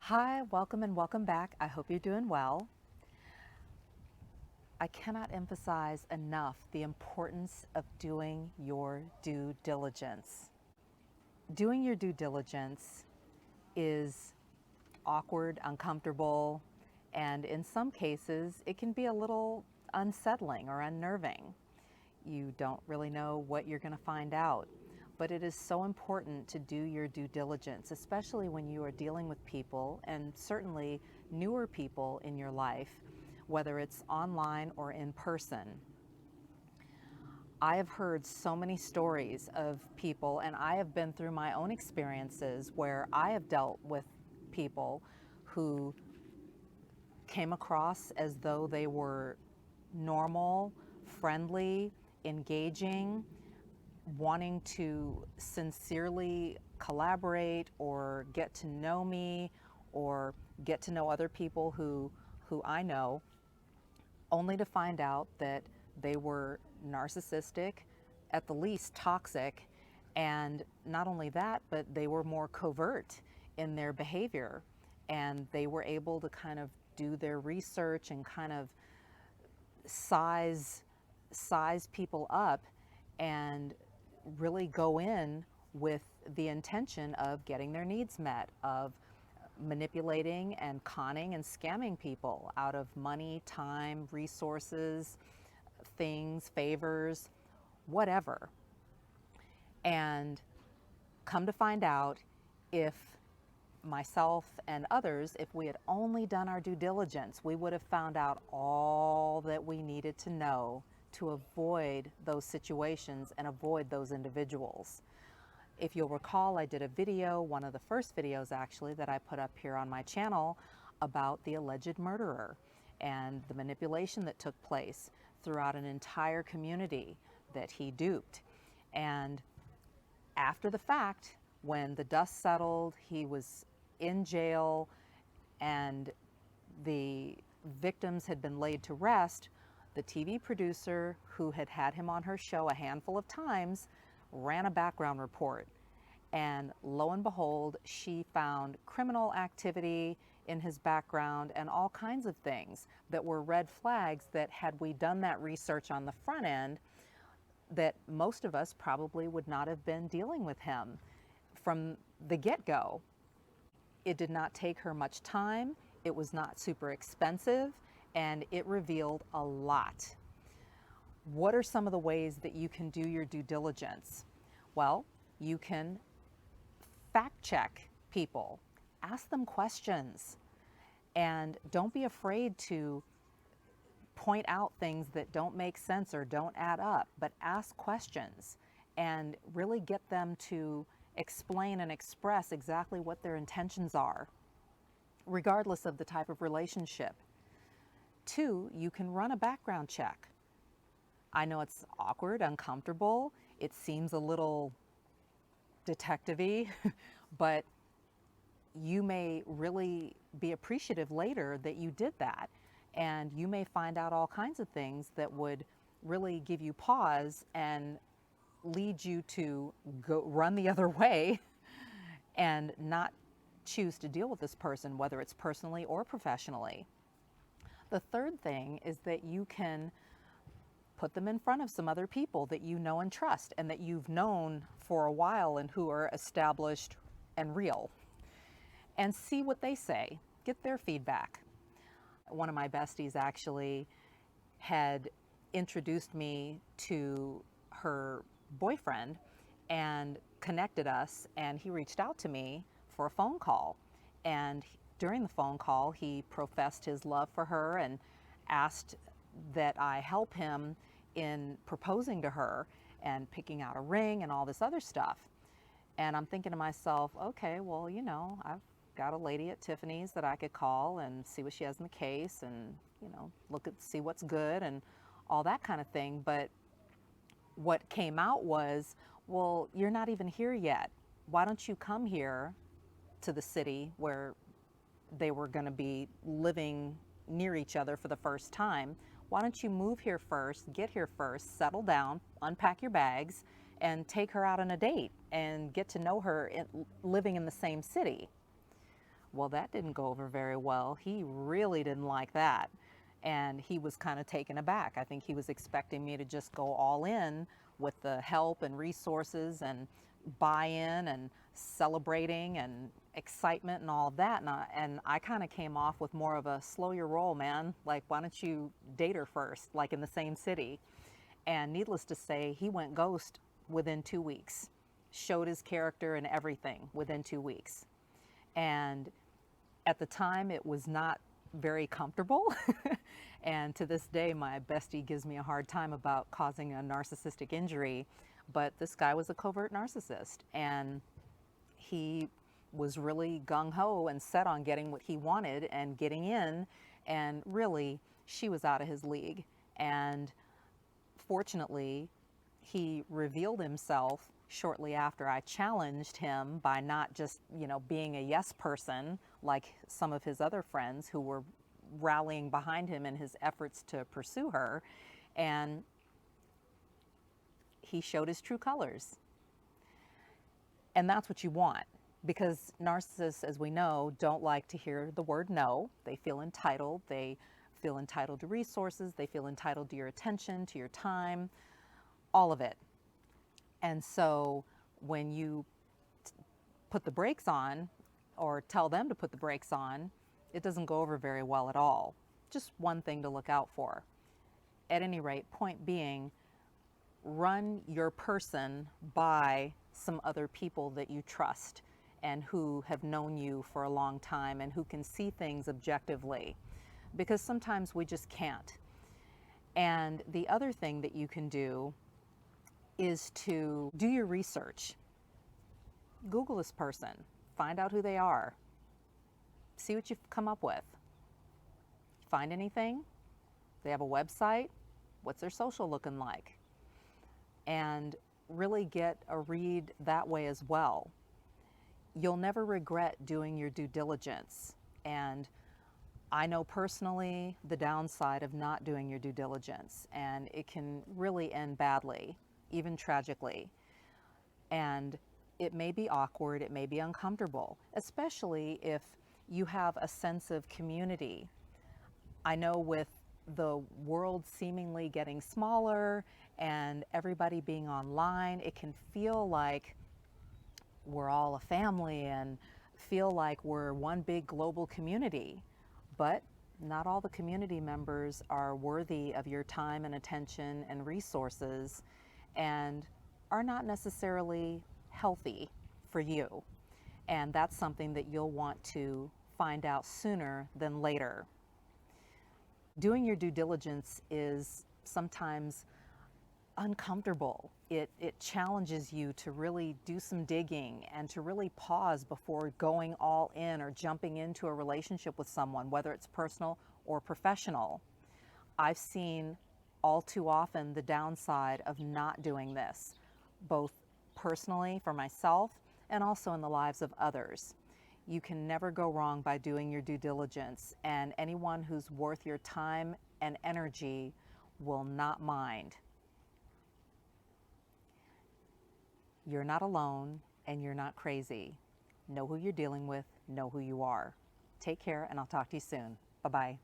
Hi, welcome and welcome back. I hope you're doing well. I cannot emphasize enough the importance of doing your due diligence. Doing your due diligence is awkward, uncomfortable, and in some cases, it can be a little unsettling or unnerving. You don't really know what you're going to find out. But it is so important to do your due diligence, especially when you are dealing with people and certainly newer people in your life, whether it's online or in person. I have heard so many stories of people, and I have been through my own experiences where I have dealt with people who came across as though they were normal, friendly, engaging, wanting to sincerely collaborate or get to know me or get to know other people who I know, only to find out that they were narcissistic, at the least toxic, and not only that, but they were more covert in their behavior, and they were able to kind of do their research and kind of size people up and really go in with the intention of getting their needs met, of manipulating and conning and scamming people out of money, time, resources, things, favors, whatever. And come to find out, if myself and others, if we had only done our due diligence, we would have found out all that we needed to know to avoid those situations and avoid those individuals. If you'll recall, I did a video, one of the first videos actually, that I put up here on my channel about the alleged murderer and the manipulation that took place throughout an entire community that he duped. And after the fact, when the dust settled, he was in jail and the victims had been laid to rest, the TV producer who had had him on her show a handful of times ran a background report. And lo and behold, she found criminal activity in his background and all kinds of things that were red flags that, had we done that research on the front end, that most of us probably would not have been dealing with him from the get-go. It did not take her much time, it was not super expensive, and it revealed a lot. What are some of the ways that you can do your due diligence? Well, you can fact check people, ask them questions, and don't be afraid to point out things that don't make sense or don't add up, but ask questions and really get them to explain and express exactly what their intentions are, regardless of the type of relationship. 2, you can run a background check. I know it's awkward, uncomfortable, it seems a little detective-y, but you may really be appreciative later that you did that. And you may find out all kinds of things that would really give you pause and lead you to go run the other way and not choose to deal with this person, whether it's personally or professionally. The third thing is that you can put them in front of some other people that you know and trust and that you've known for a while and who are established and real, and see what they say, get their feedback. One of my besties actually had introduced me to her boyfriend and connected us, and he reached out to me for a phone call. And during the phone call, he professed his love for her and asked that I help him in proposing to her and picking out a ring and all this other stuff. And I'm thinking to myself, okay, well, I've got a lady at Tiffany's that I could call and see what she has in the case and, see what's good and all that kind of thing. But what came out was, well, you're not even here yet. Why don't you come here to the city where they were going to be living near each other for the first time? Why don't you move here first, get here first, settle down, unpack your bags, and take her out on a date and get to know her living in the same city? Well, that didn't go over very well. He really didn't like that. And he was kind of taken aback. I think he was expecting me to just go all in with the help and resources and buy-in and celebrating and excitement and all of that. And I kind of came off with more of a slow your roll, man. Like, why don't you date her first, like in the same city? And needless to say, he went ghost within 2 weeks, showed his character and everything within 2 weeks. And at the time, it was not very comfortable. And to this day, my bestie gives me a hard time about causing a narcissistic injury. But this guy was a covert narcissist, and he was really gung-ho and set on getting what he wanted and getting in. And really, she was out of his league. And fortunately, he revealed himself shortly after I challenged him by not just, being a yes person like some of his other friends who were rallying behind him in his efforts to pursue her. And he showed his true colors. And that's what you want, because narcissists, as we know, don't like to hear the word no. They feel entitled. They feel entitled to resources. They feel entitled to your attention, to your time, all of it. And so when you put the brakes on or tell them to put the brakes on, it doesn't go over very well at all. Just one thing to look out for. At any rate, point being, run your person by some other people that you trust and who have known you for a long time and who can see things objectively, because sometimes we just can't. And the other thing that you can do is to do your research. Google this person, find out who they are, see what you've come up with. Find anything? They have a website? What's their social looking like? And really get a read that way as well. You'll never regret doing your due diligence. And I know personally the downside of not doing your due diligence, and it can really end badly, even tragically. And it may be awkward, it may be uncomfortable, especially if you have a sense of community. I know with the world seemingly getting smaller and everybody being online, it can feel like we're all a family and feel like we're one big global community. But not all the community members are worthy of your time and attention and resources, and are not necessarily healthy for you. And that's something that you'll want to find out sooner than later. Doing your due diligence is sometimes uncomfortable. It challenges you to really do some digging and to really pause before going all in or jumping into a relationship with someone, whether it's personal or professional. I've seen all too often the downside of not doing this, both personally for myself and also in the lives of others. You can never go wrong by doing your due diligence, and anyone who's worth your time and energy will not mind. You're not alone, and you're not crazy. Know who you're dealing with, know who you are. Take care, and I'll talk to you soon. Bye-bye.